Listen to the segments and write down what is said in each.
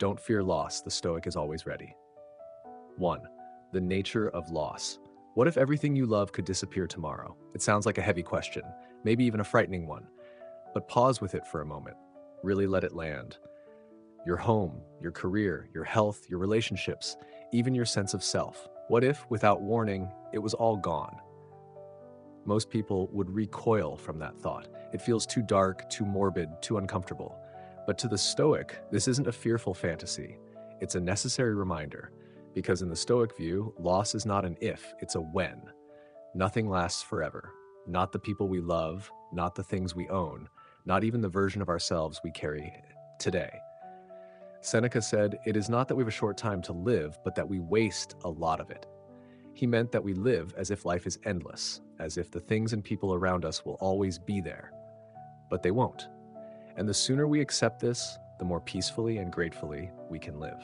Don't fear loss, the Stoic is always ready. 1. The nature of loss. What if everything you love could disappear tomorrow? It sounds like a heavy question, maybe even a frightening one. But pause with it for a moment. Really let it land. Your home, your career, your health, your relationships, even your sense of self. What if, without warning, it was all gone? Most people would recoil from that thought. It feels too dark, too morbid, too uncomfortable. But to the Stoic, this isn't a fearful fantasy. It's a necessary reminder. Because in the Stoic view, loss is not an if, it's a when. Nothing lasts forever. Not the people we love, not the things we own, not even the version of ourselves we carry today. Seneca said, "It is not that we have a short time to live, but that we waste a lot of it." He meant that we live as if life is endless, as if the things and people around us will always be there. But they won't. And the sooner we accept this, the more peacefully and gratefully we can live.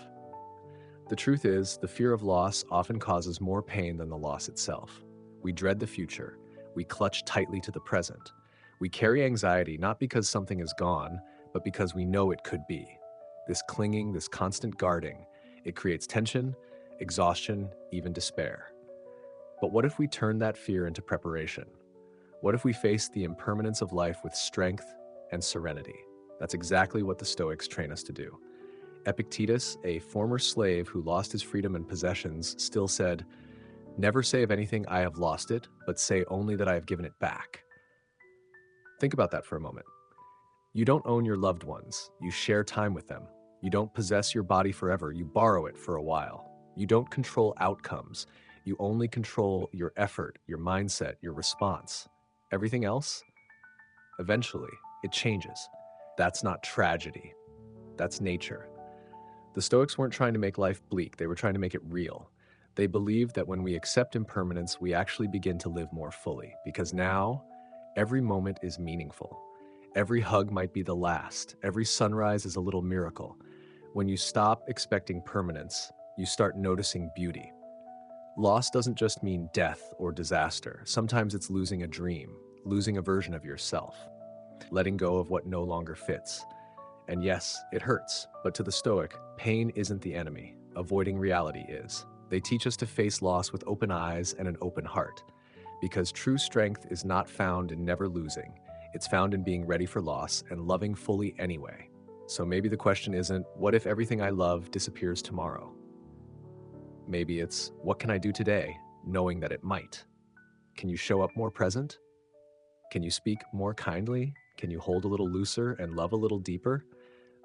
The truth is, the fear of loss often causes more pain than the loss itself. We dread the future. We clutch tightly to the present. We carry anxiety not because something is gone, but because we know it could be. This clinging, this constant guarding, it creates tension, exhaustion, even despair. But what if we turn that fear into preparation? What if we face the impermanence of life with strength and serenity? That's exactly what the Stoics train us to do. Epictetus, a former slave who lost his freedom and possessions, still said, "Never say of anything I have lost it, but say only that I have given it back." Think about that for a moment. You don't own your loved ones. You share time with them. You don't possess your body forever. You borrow it for a while. You don't control outcomes. You only control your effort, your mindset, your response. Everything else? Eventually, it changes. That's not tragedy. That's nature. The Stoics weren't trying to make life bleak. They were trying to make it real. They believed that when we accept impermanence, we actually begin to live more fully. Because now, every moment is meaningful. Every hug might be the last. Every sunrise is a little miracle. When you stop expecting permanence, you start noticing beauty. Loss doesn't just mean death or disaster. Sometimes it's losing a dream, losing a version of yourself, letting go of what no longer fits. And yes, it hurts, but to the Stoic, pain isn't the enemy. Avoiding reality is. They teach us to face loss with open eyes and an open heart, because true strength is not found in never losing. It's found in being ready for loss and loving fully anyway. So maybe the question isn't, what if everything I love disappears tomorrow? Maybe it's, what can I do today, knowing that it might? Can you show up more present? Can you speak more kindly? Can you hold a little looser and love a little deeper?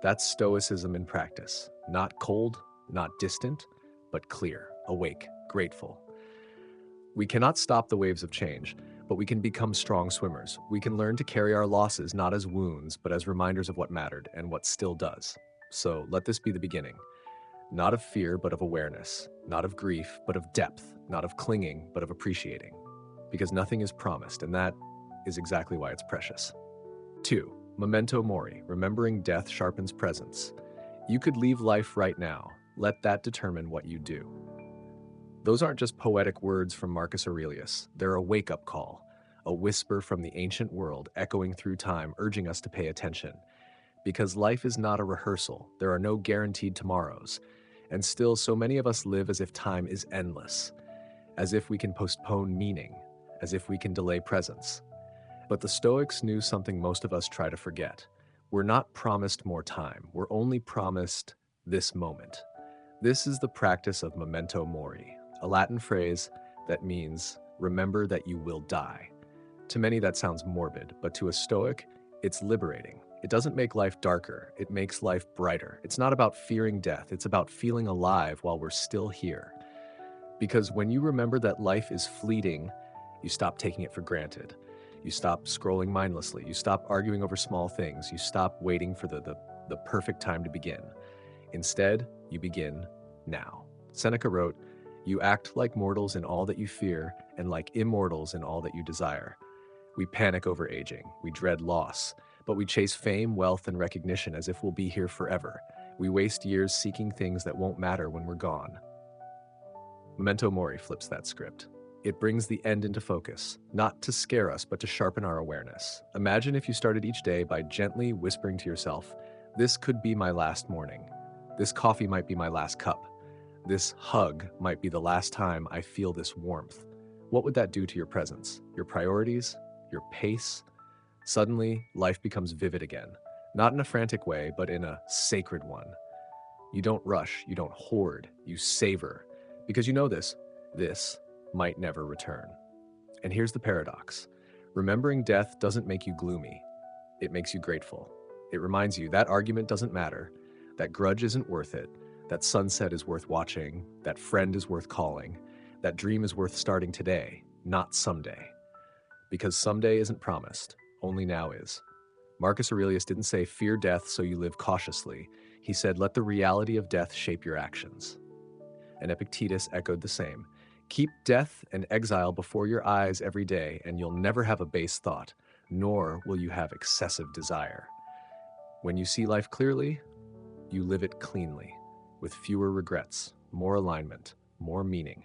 That's Stoicism in practice. Not cold, not distant, but clear, awake, grateful. We cannot stop the waves of change, but we can become strong swimmers. We can learn to carry our losses not as wounds, but as reminders of what mattered and what still does. So let this be the beginning. Not of fear, but of awareness. Not of grief, but of depth. Not of clinging, but of appreciating. Because nothing is promised, and that is exactly why it's precious. 2. Memento mori, remembering death sharpens presence. You could leave life right now. Let that determine what you do. Those aren't just poetic words from Marcus Aurelius. They're a wake-up call, a whisper from the ancient world echoing through time, urging us to pay attention. Because life is not a rehearsal. There are no guaranteed tomorrows. And still, so many of us live as if time is endless, as if we can postpone meaning, as if we can delay presence. But the Stoics knew something most of us try to forget. We're not promised more time. We're only promised this moment. This is the practice of memento mori, a Latin phrase that means remember that you will die. To many that sounds morbid, but to a Stoic, it's liberating. It doesn't make life darker, it makes life brighter. It's not about fearing death, it's about feeling alive while we're still here. Because when you remember that life is fleeting, you stop taking it for granted. You stop scrolling mindlessly. You stop arguing over small things. You stop waiting for the perfect time to begin. Instead, you begin now. Seneca wrote, "You act like mortals in all that you fear, and like immortals in all that you desire." We panic over aging. We dread loss. But we chase fame, wealth, and recognition as if we'll be here forever. We waste years seeking things that won't matter when we're gone. Memento mori flips that script. It brings the end into focus, not to scare us, but to sharpen our awareness. Imagine if you started each day by gently whispering to yourself, "This could be my last morning. This coffee might be my last cup. This hug might be the last time I feel this warmth. What would that do to your presence, your priorities, your pace? Suddenly, life becomes vivid again. Not in a frantic way, but in a sacred one. You don't rush, you don't hoard, you savor. Because you know this might never return. And here's the paradox. Remembering death doesn't make you gloomy. It makes you grateful. It reminds you that argument doesn't matter, that grudge isn't worth it, that sunset is worth watching, that friend is worth calling, that dream is worth starting today, not someday. Because someday isn't promised, only now is. Marcus Aurelius didn't say, fear death so you live cautiously. He said, let the reality of death shape your actions. And Epictetus echoed the same. Keep death and exile before your eyes every day, and you'll never have a base thought, nor will you have excessive desire. When you see life clearly, you live it cleanly, with fewer regrets, more alignment, more meaning.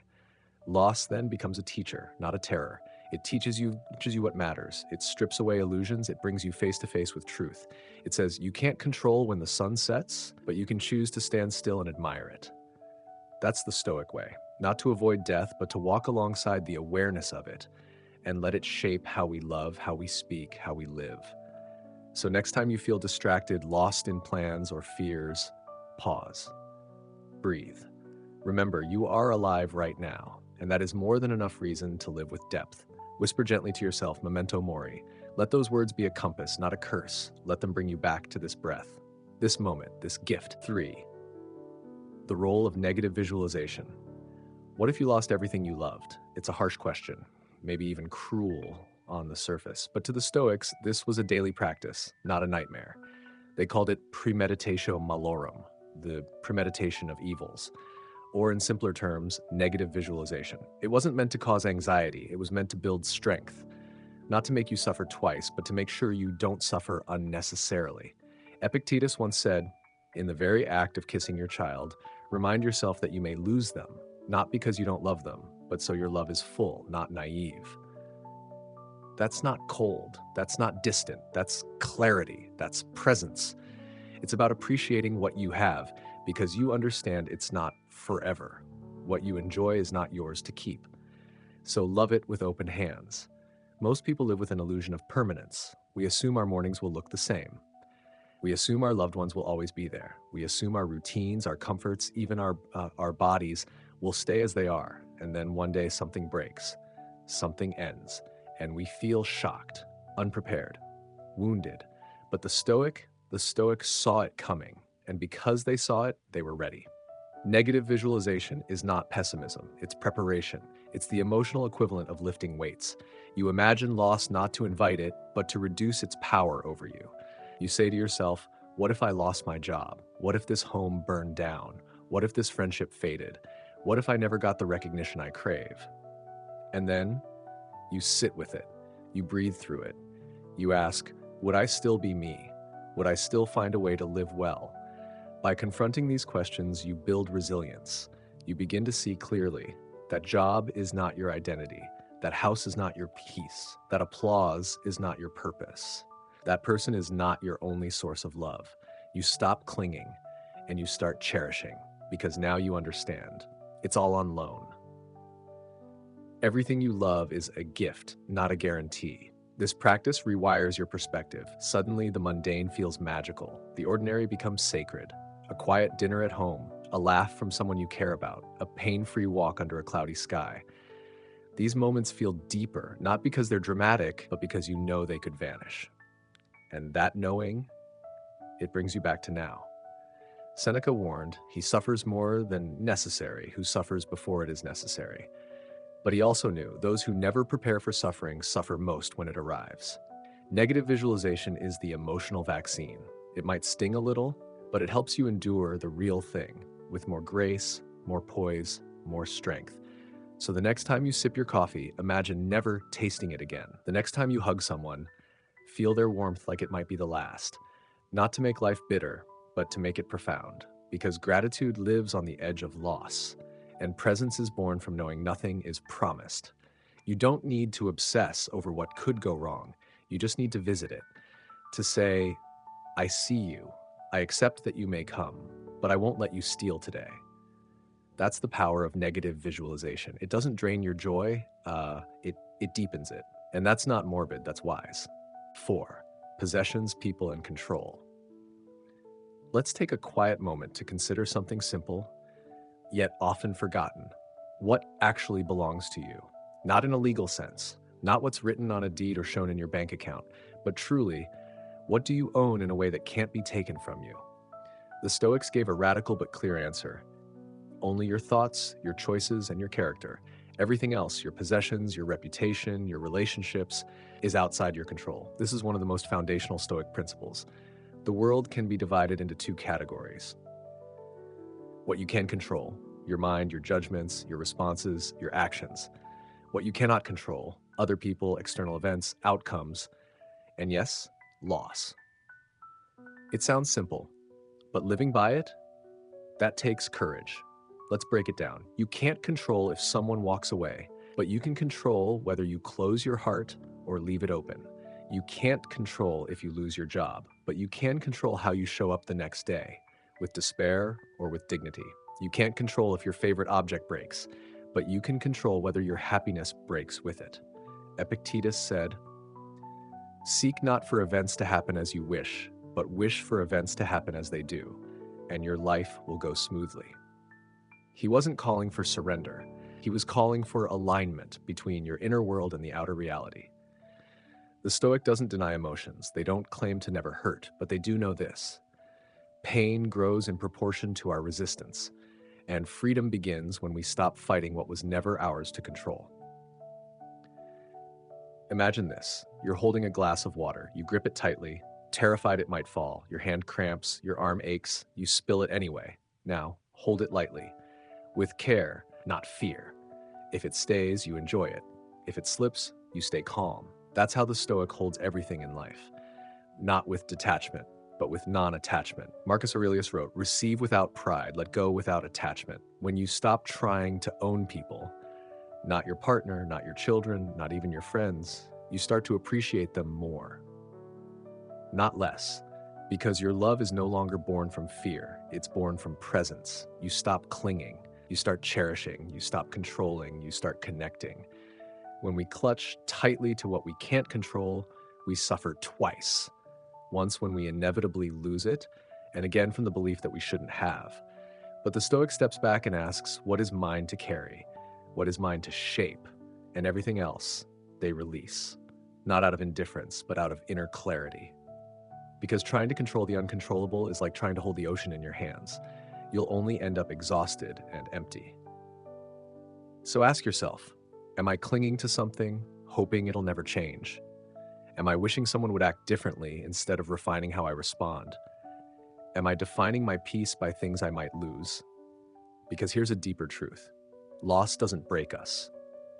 Loss then becomes a teacher, not a terror. It teaches you what matters. It strips away illusions. It brings you face to face with truth. It says you can't control when the sun sets, but you can choose to stand still and admire it. That's the Stoic way, not to avoid death, but to walk alongside the awareness of it and let it shape how we love, how we speak, how we live. So next time you feel distracted, lost in plans or fears, pause, breathe. Remember, you are alive right now, and that is more than enough reason to live with depth. Whisper gently to yourself, memento mori. Let those words be a compass, not a curse. Let them bring you back to this breath, this moment, this gift. 3. The role of negative visualization. What if you lost everything you loved? It's a harsh question, maybe even cruel on the surface. But to the Stoics, this was a daily practice, not a nightmare. They called it premeditatio malorum, the premeditation of evils. Or in simpler terms, negative visualization. It wasn't meant to cause anxiety, it was meant to build strength. Not to make you suffer twice, but to make sure you don't suffer unnecessarily. Epictetus once said, in the very act of kissing your child, remind yourself that you may lose them, not because you don't love them, but so your love is full, not naive. That's not cold, that's not distant, that's clarity, that's presence. It's about appreciating what you have, because you understand it's not forever. What you enjoy is not yours to keep. So love it with open hands. Most people live with an illusion of permanence. We assume our mornings will look the same. We assume our loved ones will always be there. We assume our routines, our comforts, even our bodies will stay as they are. And then one day something breaks, something ends, and we feel shocked, unprepared, wounded. But the Stoics saw it coming, and because they saw it, they were ready. Negative visualization is not pessimism, it's preparation. It's the emotional equivalent of lifting weights. You imagine loss not to invite it, but to reduce its power over you. You say to yourself, what if I lost my job? What if this home burned down? What if this friendship faded? What if I never got the recognition I crave? And then you sit with it. You breathe through it. You ask, would I still be me? Would I still find a way to live well? By confronting these questions, you build resilience. You begin to see clearly that job is not your identity, that house is not your peace, that applause is not your purpose. That person is not your only source of love. You stop clinging and you start cherishing because now you understand. It's all on loan. Everything you love is a gift, not a guarantee. This practice rewires your perspective. Suddenly, the mundane feels magical. The ordinary becomes sacred. A quiet dinner at home, a laugh from someone you care about, a pain-free walk under a cloudy sky. These moments feel deeper, not because they're dramatic, but because you know they could vanish. And that knowing, it brings you back to now. Seneca warned, he suffers more than necessary who suffers before it is necessary. But he also knew those who never prepare for suffering suffer most when it arrives. Negative visualization is the emotional vaccine. It might sting a little, but it helps you endure the real thing with more grace, more poise, more strength. So the next time you sip your coffee, imagine never tasting it again. The next time you hug someone, feel their warmth like it might be the last. Not to make life bitter, but to make it profound. Because gratitude lives on the edge of loss, and presence is born from knowing nothing is promised. You don't need to obsess over what could go wrong. You just need to visit it. To say, I see you. I accept that you may come. but I won't let you steal today. That's the power of negative visualization. It doesn't drain your joy, it deepens it. And that's not morbid, that's wise. 4. Possessions, people, and control. Let's take a quiet moment to consider something simple, yet often forgotten. What actually belongs to you? Not in a legal sense, not what's written on a deed or shown in your bank account, but truly, what do you own in a way that can't be taken from you? The Stoics gave a radical but clear answer. Only your thoughts, your choices, and your character. Everything else, your possessions, your reputation, your relationships, is outside your control. This is one of the most foundational Stoic principles. The world can be divided into 2 categories. What you can control, your mind, your judgments, your responses, your actions. What you cannot control, other people, external events, outcomes, and yes, loss. It sounds simple, but living by it, that takes courage. Let's break it down. You can't control if someone walks away, but you can control whether you close your heart or leave it open. You can't control if you lose your job, but you can control how you show up the next day, with despair or with dignity. You can't control if your favorite object breaks, but you can control whether your happiness breaks with it. Epictetus said, "Seek not for events to happen as you wish, but wish for events to happen as they do, and your life will go smoothly." He wasn't calling for surrender. He was calling for alignment between your inner world and the outer reality. The Stoic doesn't deny emotions. They don't claim to never hurt, but they do know this. Pain grows in proportion to our resistance, and freedom begins when we stop fighting what was never ours to control. Imagine this. You're holding a glass of water. You grip it tightly, terrified it might fall. Your hand cramps, your arm aches, you spill it anyway. Now, hold it lightly. With care, not fear. If it stays, you enjoy it. If it slips, you stay calm. That's how the Stoic holds everything in life. Not with detachment, but with non-attachment. Marcus Aurelius wrote, "Receive without pride, let go without attachment." When you stop trying to own people, not your partner, not your children, not even your friends, you start to appreciate them more, not less. Because your love is no longer born from fear, it's born from presence. You stop clinging. You start cherishing, you stop controlling, you start connecting. When we clutch tightly to what we can't control, we suffer twice. Once when we inevitably lose it, and again from the belief that we shouldn't have. But the Stoic steps back and asks, what is mine to carry? What is mine to shape? And everything else, they release. Not out of indifference, but out of inner clarity. Because trying to control the uncontrollable is like trying to hold the ocean in your hands. You'll only end up exhausted and empty. So ask yourself, am I clinging to something, hoping it'll never change? Am I wishing someone would act differently instead of refining how I respond? Am I defining my peace by things I might lose? Because here's a deeper truth. Loss doesn't break us.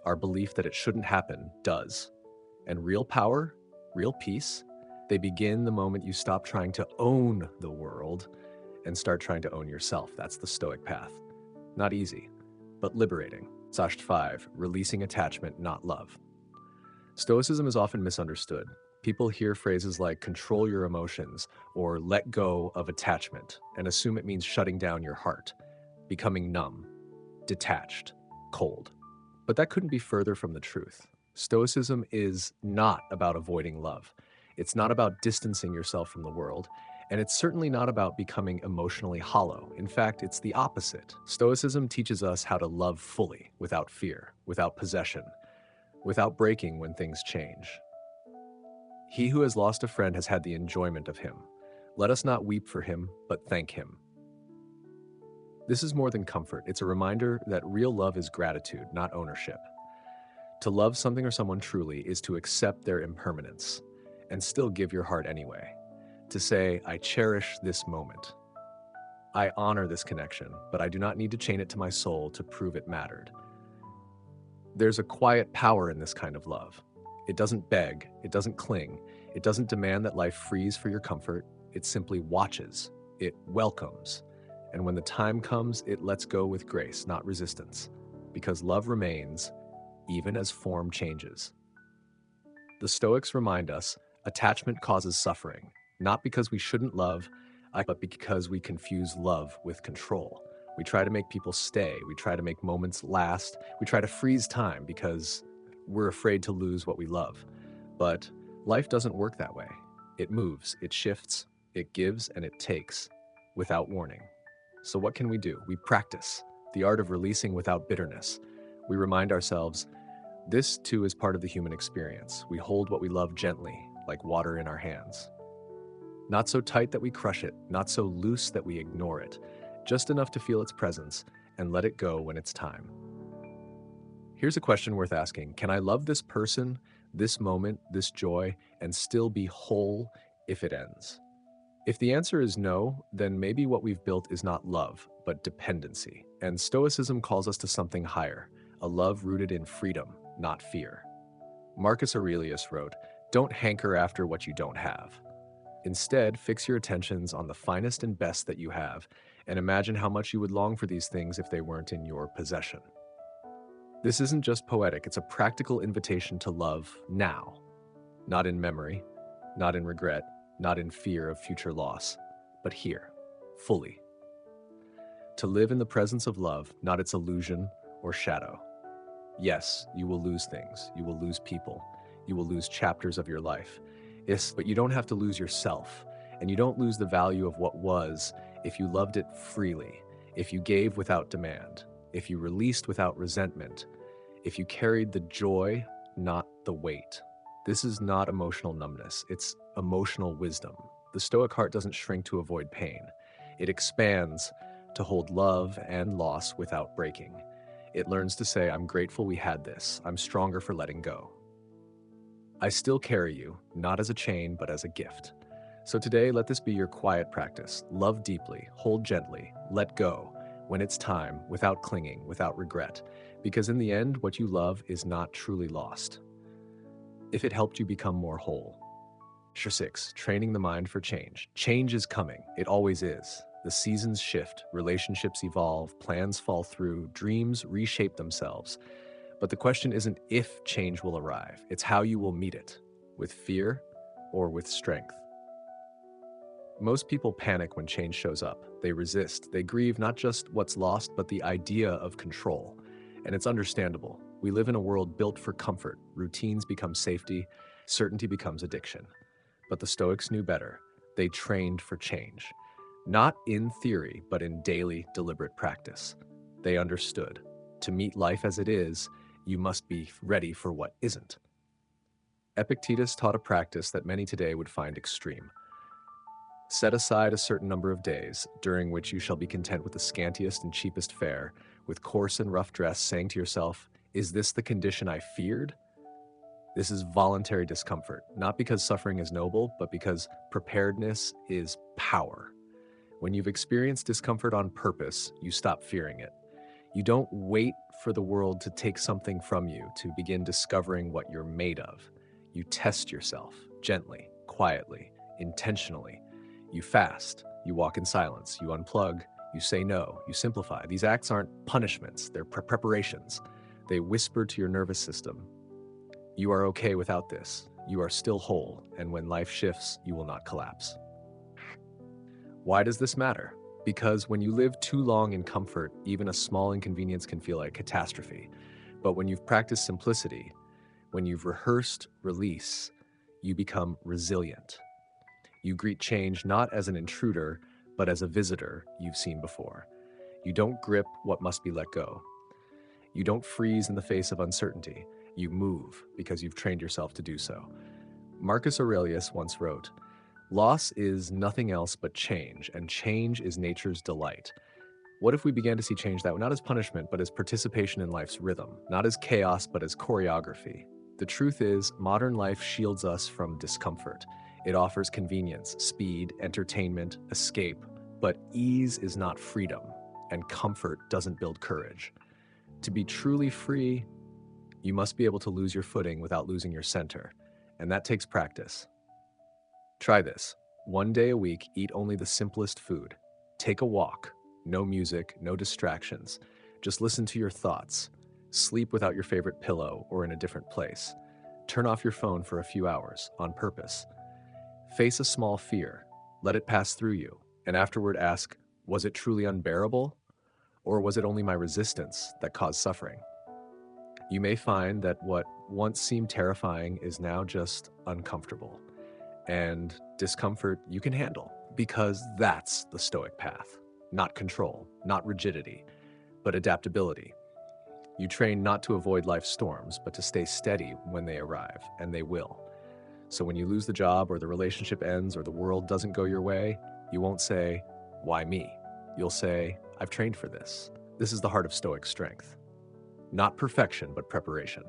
Our belief that it shouldn't happen does. And real power, real peace, they begin the moment you stop trying to own the world and start trying to own yourself. That's the Stoic path. Not easy, but liberating. Sasht 5, releasing attachment, not love. Stoicism is often misunderstood. People hear phrases like control your emotions or let go of attachment and assume it means shutting down your heart, becoming numb, detached, cold. But that couldn't be further from the truth. Stoicism is not about avoiding love. It's not about distancing yourself from the world. And it's certainly not about becoming emotionally hollow. In fact, it's the opposite. Stoicism teaches us how to love fully, without fear, without possession, without breaking when things change. He who has lost a friend has had the enjoyment of him. Let us not weep for him, but thank him. This is more than comfort. It's a reminder that real love is gratitude, not ownership. To love something or someone truly is to accept their impermanence and still give your heart anyway. To say, I cherish this moment. I honor this connection, but I do not need to chain it to my soul to prove it mattered. There's a quiet power in this kind of love. It doesn't beg, it doesn't cling, it doesn't demand that life freeze for your comfort, it simply watches, it welcomes. And when the time comes, it lets go with grace, not resistance, because love remains even as form changes. The Stoics remind us attachment causes suffering, not because we shouldn't love, But because we confuse love with control. We try to make people stay. We try to make moments last. We try to freeze time because we're afraid to lose what we love. But life doesn't work that way. It moves, it shifts, it gives, and it takes without warning. So what can we do? We practice the art of releasing without bitterness. We remind ourselves, this too is part of the human experience. We hold what we love gently, like water in our hands. Not so tight that we crush it, not so loose that we ignore it, just enough to feel its presence and let it go when it's time. Here's a question worth asking. Can I love this person, this moment, this joy, and still be whole if it ends? If the answer is no, then maybe what we've built is not love, but dependency. And Stoicism calls us to something higher, a love rooted in freedom, not fear. Marcus Aurelius wrote, "Don't hanker after what you don't have. Instead, fix your attentions on the finest and best that you have, and imagine how much you would long for these things if they weren't in your possession." This isn't just poetic, it's a practical invitation to love now. Not in memory, not in regret, not in fear of future loss, but here, fully. To live in the presence of love, not its illusion or shadow. Yes, you will lose things, you will lose people, you will lose chapters of your life. Yes, but you don't have to lose yourself, and you don't lose the value of what was if you loved it freely, if you gave without demand, if you released without resentment, if you carried the joy, not the weight. This is not emotional numbness, it's emotional wisdom. The Stoic heart doesn't shrink to avoid pain. It expands to hold love and loss without breaking. It learns to say, I'm grateful we had this, I'm stronger for letting go. I still carry you, not as a chain, but as a gift. So today, let this be your quiet practice. Love deeply, hold gently, let go when it's time, without clinging, without regret. Because in the end, what you love is not truly lost. If it helped you become more whole. 6. Training the mind for change. Change is coming. It always is. The seasons shift, relationships evolve, plans fall through, dreams reshape themselves. But the question isn't if change will arrive, it's how you will meet it, with fear or with strength. Most people panic when change shows up. They resist, they grieve not just what's lost, but the idea of control. And it's understandable. We live in a world built for comfort. Routines become safety, certainty becomes addiction. But the Stoics knew better. They trained for change. Not in theory, but in daily, deliberate practice. They understood. To meet life as it is, you must be ready for what isn't. Epictetus taught a practice that many today would find extreme. Set aside a certain number of days, during which you shall be content with the scantiest and cheapest fare, with coarse and rough dress, saying to yourself, is this the condition I feared? This is voluntary discomfort, not because suffering is noble, but because preparedness is power. When you've experienced discomfort on purpose, you stop fearing it. You don't wait for the world to take something from you to begin discovering what you're made of. You test yourself, gently, quietly, intentionally. You fast, you walk in silence, you unplug, you say no, you simplify. These acts aren't punishments, they're preparations. They whisper to your nervous system, you are okay without this, you are still whole, and when life shifts, you will not collapse. Why does this matter? Because when you live too long in comfort, even a small inconvenience can feel like catastrophe. But when you've practiced simplicity, when you've rehearsed release, you become resilient. You greet change not as an intruder, but as a visitor you've seen before. You don't grip what must be let go. You don't freeze in the face of uncertainty. You move because you've trained yourself to do so. Marcus Aurelius once wrote, loss is nothing else but change, and change is nature's delight. What if we began to see change that way, not as punishment, but as participation in life's rhythm, not as chaos, but as choreography? The truth is, modern life shields us from discomfort. It offers convenience, speed, entertainment, escape, but ease is not freedom, and comfort doesn't build courage. To be truly free, you must be able to lose your footing without losing your center, and that takes practice. Try this. One day a week, eat only the simplest food. Take a walk. No music, no distractions. Just listen to your thoughts. Sleep without your favorite pillow or in a different place. Turn off your phone for a few hours on purpose. Face a small fear. Let it pass through you. And afterward ask, was it truly unbearable? Or was it only my resistance that caused suffering? You may find that what once seemed terrifying is now just uncomfortable. And discomfort you can handle, because that's the Stoic path. Not control, not rigidity, but adaptability. You train not to avoid life's storms, but to stay steady when they arrive, and they will. So when you lose the job or the relationship ends or the world doesn't go your way, you won't say, why me? You'll say, I've trained for this. This is the heart of Stoic strength. Not perfection, but preparation.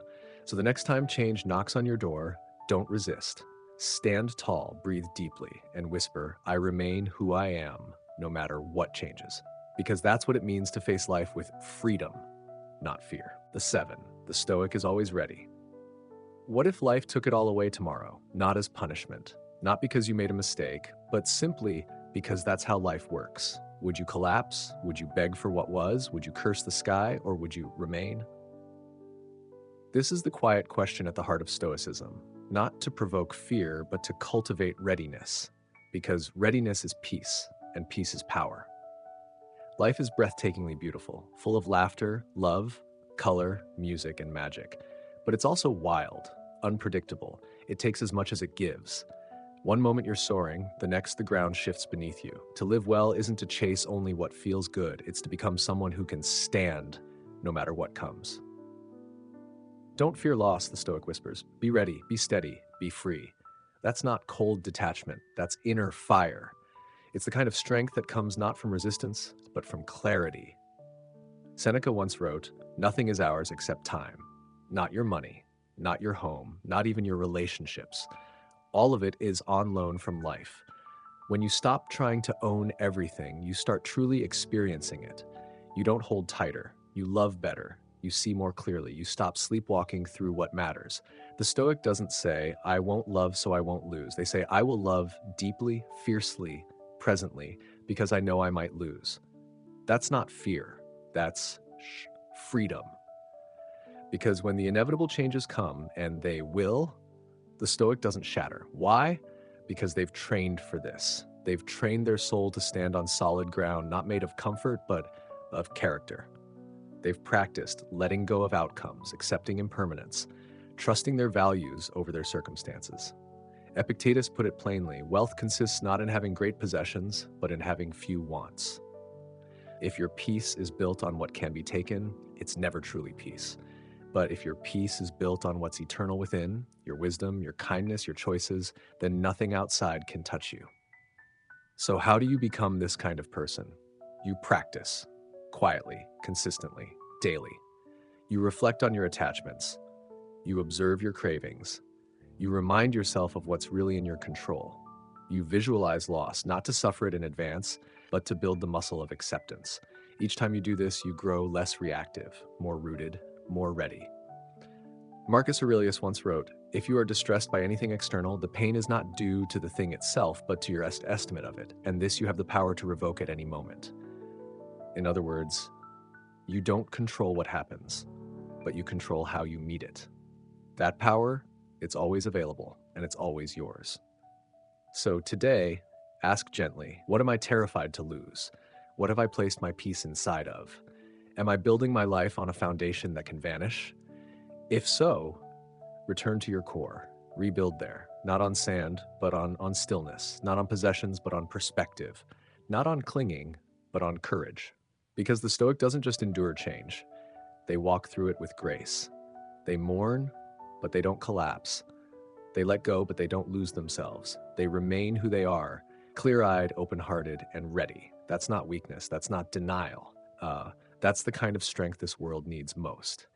So the next time change knocks on your door, don't resist. Stand tall, breathe deeply, and whisper, I remain who I am, no matter what changes. Because that's what it means to face life with freedom, not fear. The 7, the Stoic is always ready. What if life took it all away tomorrow? Not as punishment, not because you made a mistake, but simply because that's how life works. Would you collapse? Would you beg for what was? Would you curse the sky? Or would you remain? This is the quiet question at the heart of Stoicism, not to provoke fear, but to cultivate readiness, because readiness is peace, and peace is power. Life is breathtakingly beautiful, full of laughter, love, color, music, and magic. But it's also wild, unpredictable. It takes as much as it gives. One moment you're soaring, the next the ground shifts beneath you. To live well isn't to chase only what feels good, it's to become someone who can stand no matter what comes. Don't fear loss, the Stoic whispers. Be ready, be steady, be free. That's not cold detachment, that's inner fire. It's the kind of strength that comes not from resistance, but from clarity. Seneca once wrote, nothing is ours except time. Not your money, not your home, not even your relationships. All of it is on loan from life. When you stop trying to own everything, you start truly experiencing it. You don't hold tighter, you love better, you see more clearly, you stop sleepwalking through what matters. The Stoic doesn't say, I won't love so I won't lose. They say, I will love deeply, fiercely, presently, because I know I might lose. That's not fear, that's freedom. Because when the inevitable changes come, and they will, the Stoic doesn't shatter. Why? Because they've trained for this. They've trained their soul to stand on solid ground, not made of comfort, but of character. They've practiced letting go of outcomes, accepting impermanence, trusting their values over their circumstances. Epictetus put it plainly, wealth consists not in having great possessions, but in having few wants. If your peace is built on what can be taken, it's never truly peace. But if your peace is built on what's eternal within, your wisdom, your kindness, your choices, then nothing outside can touch you. So how do you become this kind of person? You practice, quietly, consistently, daily. You reflect on your attachments. You observe your cravings. You remind yourself of what's really in your control. You visualize loss, not to suffer it in advance, but to build the muscle of acceptance. Each time you do this, you grow less reactive, more rooted, more ready. Marcus Aurelius once wrote, if you are distressed by anything external, the pain is not due to the thing itself, but to your estimate of it, and this you have the power to revoke at any moment. In other words, you don't control what happens, but you control how you meet it. That power, it's always available, and it's always yours. So today, ask gently, what am I terrified to lose? What have I placed my peace inside of? Am I building my life on a foundation that can vanish? If so, return to your core. Rebuild there, not on sand, but on stillness, not on possessions, but on perspective, not on clinging, but on courage. Because the Stoic doesn't just endure change, they walk through it with grace. They mourn, but they don't collapse. They let go, but they don't lose themselves. They remain who they are, clear-eyed, open-hearted, and ready. That's not weakness, that's not denial. That's the kind of strength this world needs most.